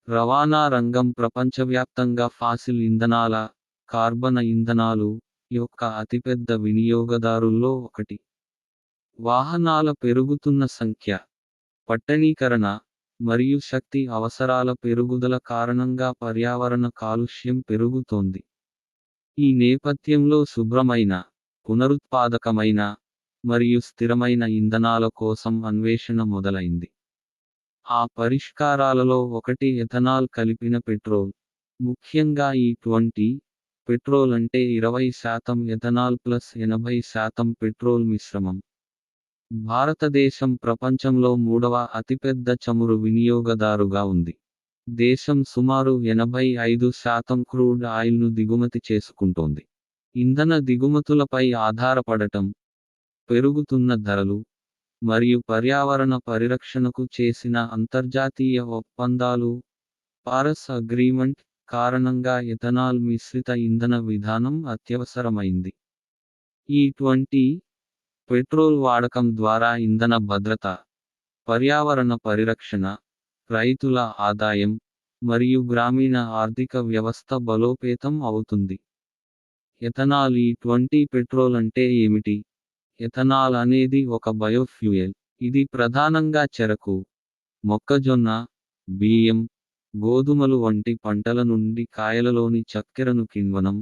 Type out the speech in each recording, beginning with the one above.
రవాణా రంగం ప్రపంచవ్యాప్తంగా ఫాసిల్ ఇంధనాల, కార్బన ఇంధనాలు యొక్క అతిపెద్ద వినియోగదారుల్లో ఒకటి. వాహనాల పెరుగుతున్న సంఖ్య, పట్టణీకరణ, మరియు శక్తి అవసరాల పెరుగుదల కారణంగా పర్యావరణ కాలుష్యం పెరుగుతోంది. ఈ నేపథ్యంలో శుభ్రమైన, పునరుత్పాదకమైన, మరియు స్థిరమైన ఇంధనాల కోసం అన్వేషణ మొదలైంది. ఆ పరిష్కారాలలో ఒకటి ఎథనాల్ కలిపిన పెట్రోల్. ముఖ్యంగా E20 పెట్రోల్ అంటే 20% ఎథనాల్ ప్లస్ 80% పెట్రోల్ మిశ్రమం. భారతదేశం ప్రపంచంలో మూడవ అతిపెద్ద చమురు వినియోగదారుగా ఉంది. దేశం సుమారు 85% క్రూడ్ ఆయిల్ను దిగుమతి చేసుకుంటోంది. ఇంధన దిగుమతులపై ఆధారపడటం, పెరుగుతున్న ధరలు, మరియు పర్యావరణ పరిరక్షణకు చేసిన అంతర్జాతీయ ఒప్పందాలు పారస్ అగ్రీమెంట్ కారణంగా ఎథనాల్ మిశ్రిత ఇంధన విధానం అత్యవసరమైంది. E20 పెట్రోల్ వాడకం ద్వారా ఇంధన భద్రత, పర్యావరణ పరిరక్షణ, రైతుల ఆదాయం, మరియు గ్రామీణ ఆర్థిక వ్యవస్థ బలోపేతం అవుతుంది. ఎథనాల్ E20 పెట్రోల్ అంటే ఏమిటి? ఎథనాల్ అనేది ఒక బయోఫ్యూయల్. ఇది ప్రధానంగా చెరకు, మొక్కజొన్న, బియ్యం, గోధుమలు వంటి పంటల నుండి కాయలలోని చక్కెరను కిణ్వనం,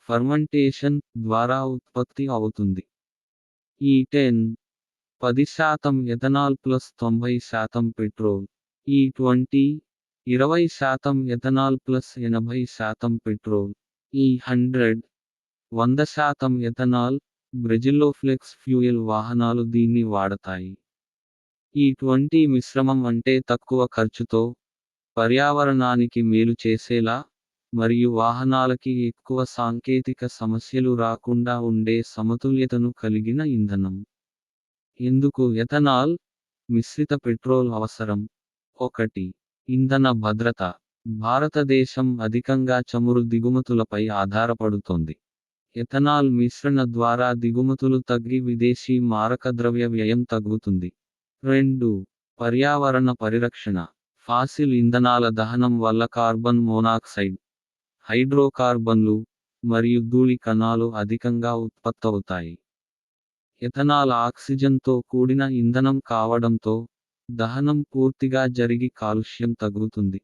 ఫర్మెంటేషన్ ద్వారా ఉత్పత్తి అవుతుంది. E10 10% ethanol plus 90% petrol. E20 20% ethanol plus 80% petrol. E100 100% ethanol. బ్రెజిల్లో ఫ్లెక్స్ ఫ్యూయల్ వాహనాలు దీన్ని వాడతాయి. E20 మిశ్రమం అంటే తక్కువ ఖర్చుతో, పర్యావరణానికి మేలు చేసేలా, మరియు వాహనాలకి ఎక్కువ సాంకేతిక సమస్యలు రాకుండా ఉండే సమతుల్యతను కలిగిన ఇంధనం. ఎందుకు ఎథనాల్ మిశ్రిత పెట్రోల్ అవసరం? 1. ఇంధన భద్రత. భారతదేశం అధికంగా చమురు దిగుమతులపై ఆధారపడుతోంది. ఎథనాల్ మిశ్రణ ద్వారా దిగుమతులు తగ్గి విదేశీ మారకద్రవ్య వ్యయం తగ్గుతుంది. 2. పర్యావరణ పరిరక్షణ. ఫాసిల్ ఇంధనాల దహనం వల్ల కార్బన్ మోనాక్సైడ్, హైడ్రోకార్బన్లు, మరియు ధూళి కణాలు అధికంగా ఉత్పత్తవుతాయి. ఎథనాల్ ఆక్సిజన్తో కూడిన ఇంధనం కావడంతో, దహనం పూర్తిగా జరిగి కాలుష్యం తగ్గుతుంది.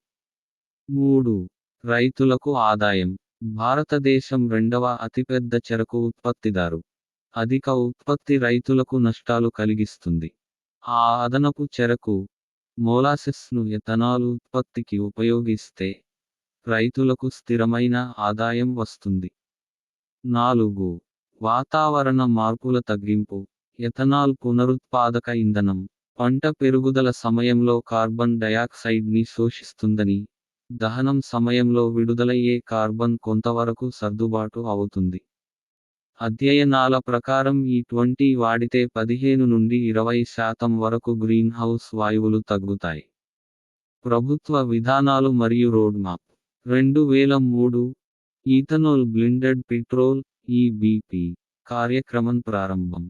3. రైతులకు ఆదాయం. భారతదేశం రెండవ అతిపెద్ద చెరకు ఉత్పత్తిదారు. అధిక ఉత్పత్తి రైతులకు నష్టాలు కలిగిస్తుంది. ఆ అదనపు చెరకు, మోలాసెస్ను ఎథనాల్ ఉత్పత్తికి ఉపయోగిస్తే, రైతులకు స్థిరమైన ఆదాయం వస్తుంది. 4. వాతావరణ మార్పుల తగ్గింపు. ఎథనాల్ పునరుత్పాదక ఇంధనం. పంట పెరుగుదల సమయంలో కార్బన్ డయాక్సైడ్ని శోషిస్తుందని, దహనం సమయంలో విడుదలయ్యే కార్బన్ కొంతవరకు సర్దుబాటు అవుతుంది. అధ్యయనాల ప్రకారం E20 వాడితే 15 నుండి 20% వరకు గ్రీన్హౌస్ వాయువులు తగ్గుతాయి. ప్రభుత్వ విధానాలు మరియు road map. 2003 ethanol blended petrol (EBP) కార్యక్రమం ప్రారంభం.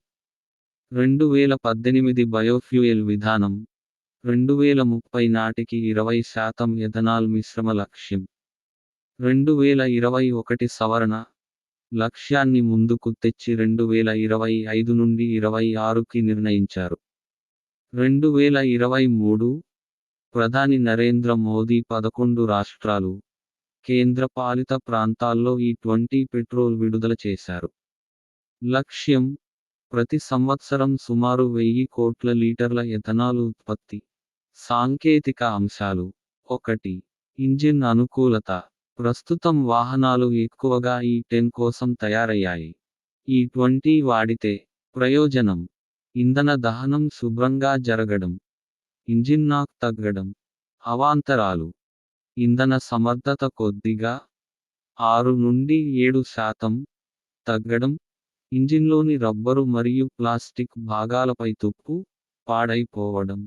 2018 బయోఫ్యూయల్ విధానం. 2030 నాటికి 20% ఎథనాల్ మిశ్రమ లక్ష్యం. 2021 సవరణ లక్ష్యాన్ని ముందుకు తెచ్చి 2025 నుండి 26కి నిర్ణయించారు. 2023 ప్రధాని నరేంద్ర మోదీ 11 రాష్ట్రాలు, కేంద్రపాలిత ప్రాంతాల్లో E20 పెట్రోల్ విడుదల చేశారు. లక్ష్యం: ప్రతి సంవత్సరం సుమారు 1000 కోట్ల లీటర్ల ఎథనాల్ ఉత్పత్తి. సాంకేతిక అంశాలు. 1. ఇంజిన్ అనుకూలత. ప్రస్తుతం వాహనాలు ఎక్కువగా E10 కోసం తయారయ్యాయి. E20 వాడితే ప్రయోజనం: ఇంధన దహనం శుభ్రంగా జరగడం, ఇంజిన్ నాక్ తగ్గడం. అవాంతరాలు: ఇంధన సమర్థత కొద్దిగా 6 నుండి 7% తగ్గడం, ఇంజిన్లోని రబ్బరు మరియు ప్లాస్టిక్ భాగాలపై తుప్పు, పాడైపోవడం.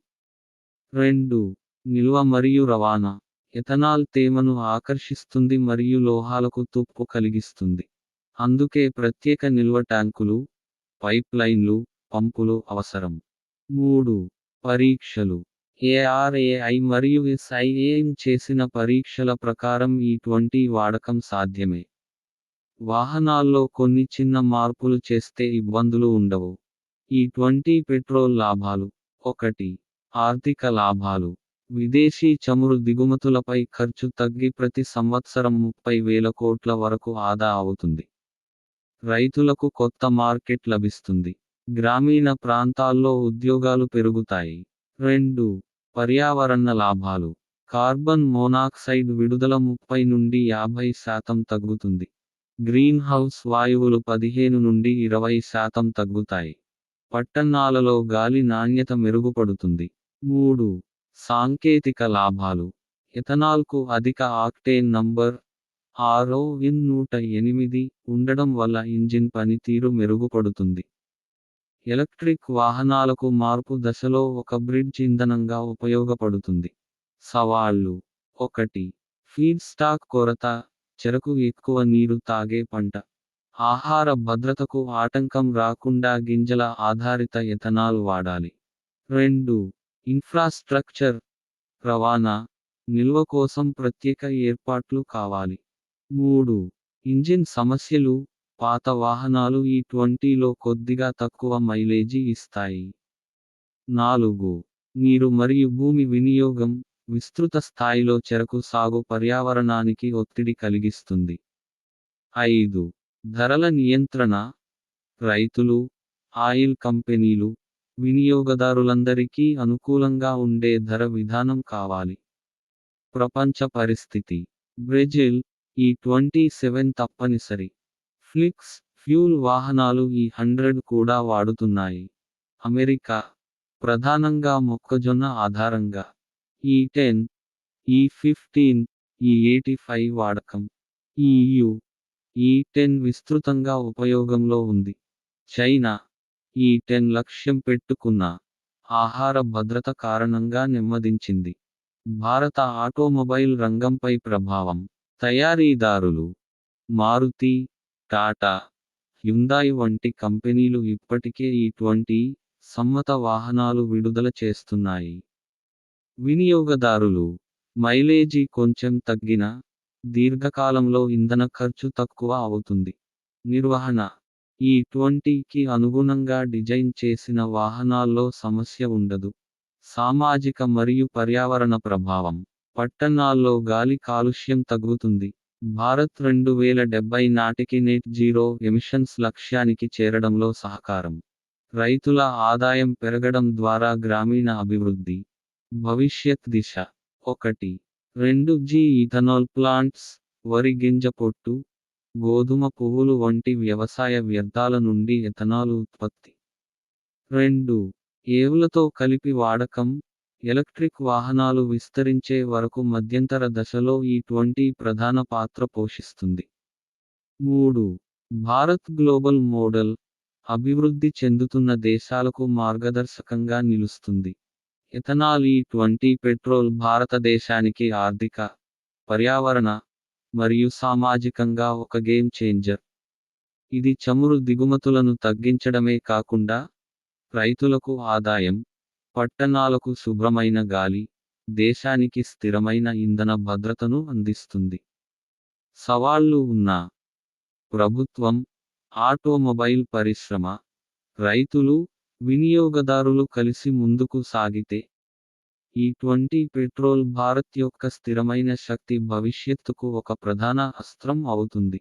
2. నిల్వ మరియు రవాణా. ఎథనాల్ తేమను ఆకర్షిస్తుంది మరియు లోహాలకు తుప్పు కలిగిస్తుంది. అందుకే ప్రత్యేక నిల్వ ట్యాంకులు, పైప్లైన్లు, పంపులు అవసరం. 3. పరీక్షలు. ARAI మరియు SIAM చేసిన పరీక్షల ప్రకారం E20 వాడకం సాధ్యమే. వాహనాల్లో కొన్ని చిన్న మార్పులు చేస్తే ఇబ్బందులు ఉండవు. E20 పెట్రోల్ లాభాలు. 1. ఆర్థిక లాభాలు. విదేశీ చమురు దిగుమతులపై ఖర్చు తగ్గి ప్రతి సంవత్సరం 30,000 కోట్ల వరకు ఆదా అవుతుంది. రైతులకు కొత్త మార్కెట్ లభిస్తుంది. గ్రామీణ ప్రాంతాల్లో ఉద్యోగాలు పెరుగుతాయి. 2. పర్యావరణ లాభాలు. కార్బన్ మోనాక్సైడ్ విడుదల 30 నుండి 50% తగ్గుతుంది. గ్రీన్ హౌస్ వాయువులు 15 నుండి 20% తగ్గుతాయి. పట్టణాలలో గాలి నాణ్యత మెరుగుపడుతుంది. 3. సాంకేతిక లాభాలు. ఎథనాల్కు అధిక ఆక్టేన్ నంబర్ RON108 ఉండడం వల్ల ఇంజిన్ పనితీరు మెరుగుపడుతుంది. ఎలక్ట్రిక్ వాహనాలకు మార్పు దశలో ఒక బ్రిడ్జ్ ఇంధనంగా ఉపయోగపడుతుంది. సవాళ్లు. 1. ఫీడ్ స్టాక్ కొరత, చెరకు ఎక్కువ నీరు తాగే పంట. ఆహార భద్రతకు ఆటంకం రాకుండా గింజల ఆధారిత ఎథనాల్ వాడాలి. 2. ఇన్ఫ్రాస్ట్రక్చర్, రవాణా, నిల్వ కోసం ప్రత్యేక ఏర్పాట్లు కావాలి. 3. ఇంజిన్ సమస్యలు, పాత వాహనాలు E20లో కొద్దిగా తక్కువ మైలేజీ ఇస్తాయి. 4. నీరు మరియు భూమి వినియోగం, విస్తృత స్థాయిలో చెరకు సాగు పర్యావరణానికి ఒత్తిడి కలిగిస్తుంది. 5. ధరల నియంత్రణ. రైతులు, ఆయిల్ కంపెనీలు, వినియోగదారులందరికీ అనుకూలంగా ఉండే ధర విధానం కావాలి. ప్రపంచ పరిస్థితి. బ్రెజిల్, E27 తప్పనిసరి. ఫ్లిక్స్ ఫ్యూల్ వాహనాలు E100 కూడా వాడుతున్నాయి. అమెరికా, ప్రధానంగా మొక్కజొన్న ఆధారంగా. E10, E15, E85 వాడకం. EU, E10 విస్తృతంగా ఉపయోగంలో ఉంది. చైనా, E10 లక్ష్యం పెట్టుకున్న ఆహార భద్రత కారణంగా నెమ్మదించింది. భారత ఆటోమొబైల్ రంగంపై ప్రభావం. తయారీదారులు. మారుతి, టాటా, హ్యుందాయ్ వంటి కంపెనీలు ఇప్పటికే E20 సమ్మత వాహనాలు విడుదల చేస్తున్నాయి. వినియోగదారులు. మైలేజీ కొంచెం తగ్గినా, దీర్ఘకాలంలో ఇంధన ఖర్చు తక్కువ అవుతుంది. నిర్వహణ. E20కి అనుగుణంగా డిజైన్ చేసిన వాహనాల్లో సమస్య ఉండదు. సామాజిక మరియు పర్యావరణ ప్రభావం. పట్టణాల్లో గాలి కాలుష్యం తగ్గుతుంది. భారత్ 2070 నాటికి నెట్ జీరో ఎమిషన్స్ లక్ష్యానికి చేరడంలో సహకారం. రైతుల ఆదాయం పెరగడం ద్వారా గ్రామీణ అభివృద్ధి. భవిష్యత్ దిశ. 1. 2G ఇథనాల్ ప్లాంట్స్, వరి గింజ పొట్టు, గోధుమ పువ్వులు వంటి వ్యవసాయ వ్యర్థాల నుండి ఎథనాల్ ఉత్పత్తి. 2. ఏవులతో కలిపి వాడకం. ఎలక్ట్రిక్ వాహనాలు విస్తరించే వరకు మధ్యంతర దశలో E20 ప్రధాన పాత్ర పోషిస్తుంది. 3. భారత్ గ్లోబల్ మోడల్, అభివృద్ధి చెందుతున్న దేశాలకు మార్గదర్శకంగా నిలుస్తుంది. ఎథనాల్ E20 పెట్రోల్ భారతదేశానికి ఆర్థిక, పర్యావరణ, మరియు సామాజికంగా ఒక గేమ్ చేంజర్. ఇది చమురు దిగుమతులను తగ్గించడమే కాకుండా, రైతులకు ఆదాయం, పట్టణాలకు శుభ్రమైన గాలి, దేశానికి స్థిరమైన ఇంధన భద్రతను అందిస్తుంది. సవాళ్లు ఉన్నా. ప్రభుత్వం, ఆటోమొబైల్ పరిశ్రమ, రైతులు, వినియోగదారులు కలిసి ముందుకు సాగితే E20 పెట్రోల్ భారత్ యొక్క స్థిరమైన శక్తి భవిష్యత్తుకు ఒక ప్రధాన అస్త్రం అవుతుంది.